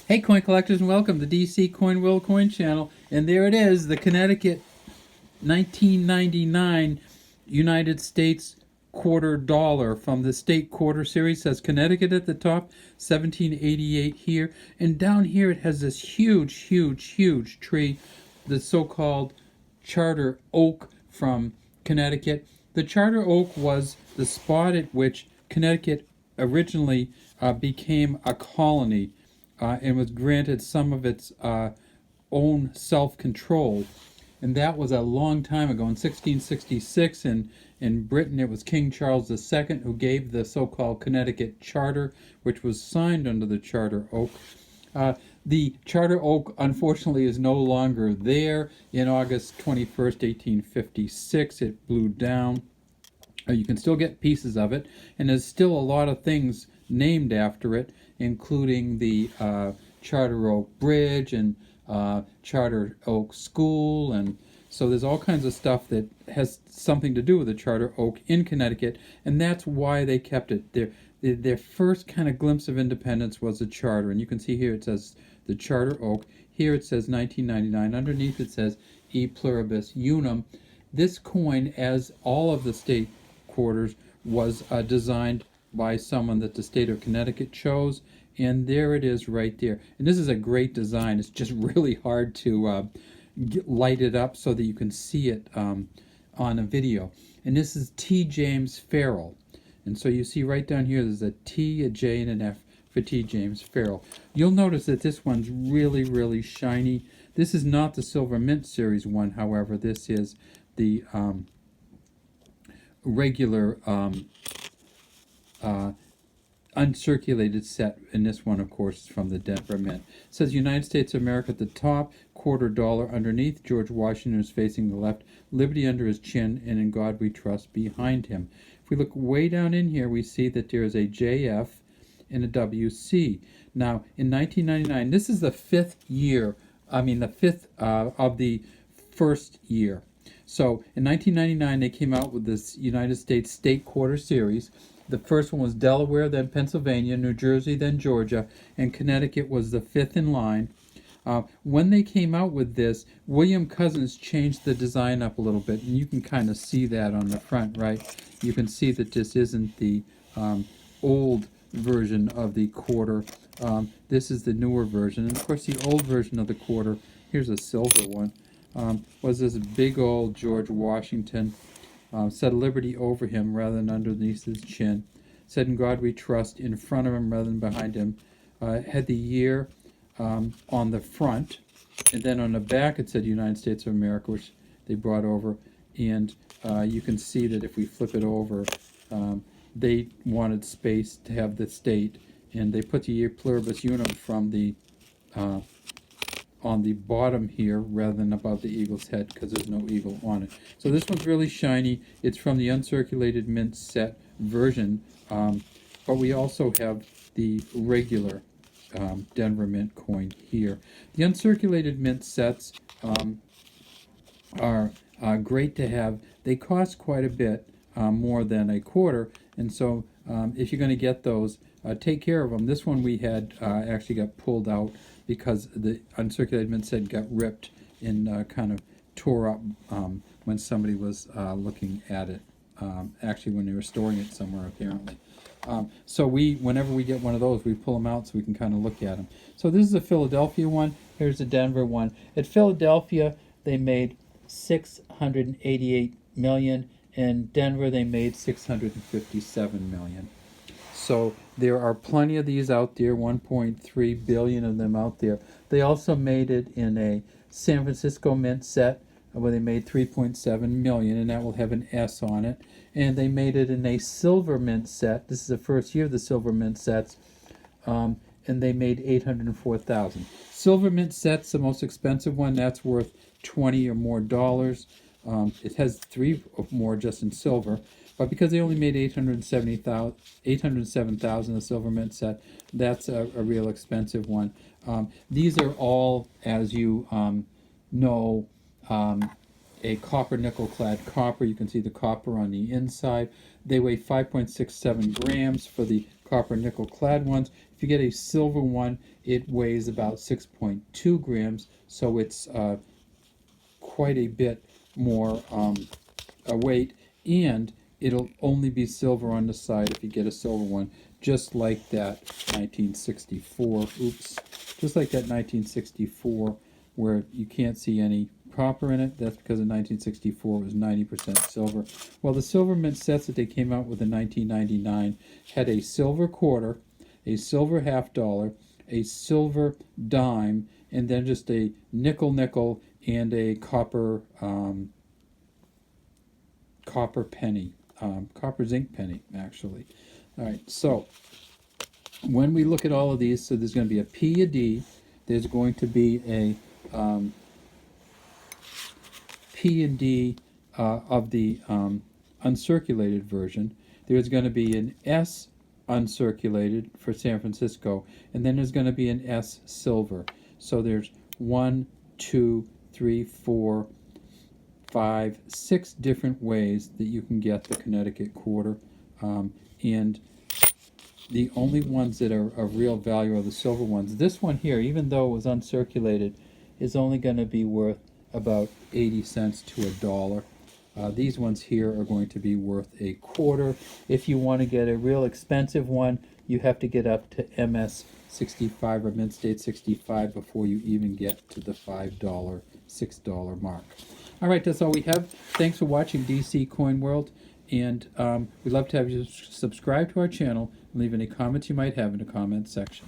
Hey coin collectors, and welcome to DC Coin Will Coin Channel. And there it is, the Connecticut 1999 United States quarter dollar from the state quarter series. It says Connecticut at the top, 1788 here, and down here it has this huge tree, the so-called Charter Oak from Connecticut. The Charter Oak was the spot at which Connecticut originally became a colony and was granted some of its own self-control. And that was a long time ago, in 1666. And in Britain, it was King Charles II who gave the so-called Connecticut Charter, which was signed under the Charter Oak. The Charter Oak, unfortunately, is no longer there. In August 21st, 1856, it blew down. You can still get pieces of it, and there's still a lot of things named after it, including the Charter Oak Bridge and Charter Oak School, and so there's all kinds of stuff that has something to do with the Charter Oak in Connecticut, and that's why they kept it. Their first kind of glimpse of independence was the charter, and you can see here it says the Charter Oak. Here it says 1999. Underneath it says E Pluribus Unum. This coin, as all of the state quarters, was designed by someone that the state of Connecticut chose, and there it is right there. And this is a great design. It's just really hard to light it up so that you can see it on a video. And this is T. James Farrell. And so you see right down here there's a T, a J, and an F for T. James Farrell. You'll notice that this one's really shiny. This is not the Silver Mint Series one, however. This is the regular uncirculated set, and this one, of course, is from the Denver Mint. It says United States of America at the top, quarter dollar underneath. George Washington is facing the left, liberty under his chin, and in God we trust behind him. If we look way down in here, we see that there is a JF and a WC. Now, in 1999, this is the fifth of the first year. So in 1999, they came out with this United States State Quarter Series. The first one was Delaware, then Pennsylvania, New Jersey, then Georgia, and Connecticut was the fifth in line. When they came out with this, William Cousins changed the design up a little bit, and you can kind of see that on the front, right? You can see that this isn't the old version of the quarter. This is the newer version, and of course the old version of the quarter, here's a silver one, was this big old George Washington. Said liberty over him rather than underneath his chin. Said in God we trust in front of him rather than behind him. Had the year on the front, and then on the back it said United States of America, which they brought over. And you can see that if we flip it over, they wanted space to have the state, and they put the E Pluribus Unum from the on the bottom here rather than above the eagle's head, because there's no eagle on it. So this one's really shiny. It's from the uncirculated mint set version, but we also have the regular Denver Mint coin here. The uncirculated mint sets are great to have. They cost quite a bit more than a quarter, and so if you're going to get those, take care of them. This one we had actually got pulled out because the uncirculated mint set got ripped and kind of tore up when somebody was looking at it, actually when they were storing it somewhere apparently. So whenever we get one of those, we pull them out so we can kind of look at them. So this is a Philadelphia one. Here's the Denver one. At Philadelphia, they made 688 million. In Denver, they made 657 million. So there are plenty of these out there, 1.3 billion of them out there. They also made it in a San Francisco Mint set where they made 3.7 million, and that will have an S on it. And they made it in a Silver Mint set. This is the first year of the Silver Mint sets, and they made 804,000. Silver Mint set's the most expensive one. That's worth $20 or more. It has 3 or more just in silver. But because they only made 807,000 a Silver Mint set, that's a real expensive one. These are all, as you know, a copper nickel clad copper. You can see the copper on the inside. They weigh 5.67 grams for the copper nickel clad ones, If you get a silver one, it weighs about 6.2 grams, so it's quite a bit more weight, and it'll only be silver on the side if you get a silver one, just like that 1964, just like that 1964 where you can't see any copper in it. That's because in 1964 it was 90% silver. Well, the silver mint sets that they came out with in 1999 had a silver quarter, a silver half dollar, a silver dime, and then just a nickel, and a copper penny, copper zinc penny, actually. All right, so when we look at all of these, so there's going to be a P, a D, there's going to be a P and D of the uncirculated version. There's going to be an S uncirculated for San Francisco, and then there's going to be an S silver. So there's 1, 2, 3, 4, 5, 6 different ways that you can get the Connecticut quarter, and the only ones that are of real value are the silver ones. This one here, even though it was uncirculated, is only going to be worth about 80 cents to $1. These ones here are going to be worth a quarter. If you want to get a real expensive one, you have to get up to MS 65 or Mint State 65 before you even get to the $5, $6 mark. All right, that's all we have. Thanks for watching DC Coin World, and we'd love to have you subscribe to our channel and leave any comments you might have in the comment section.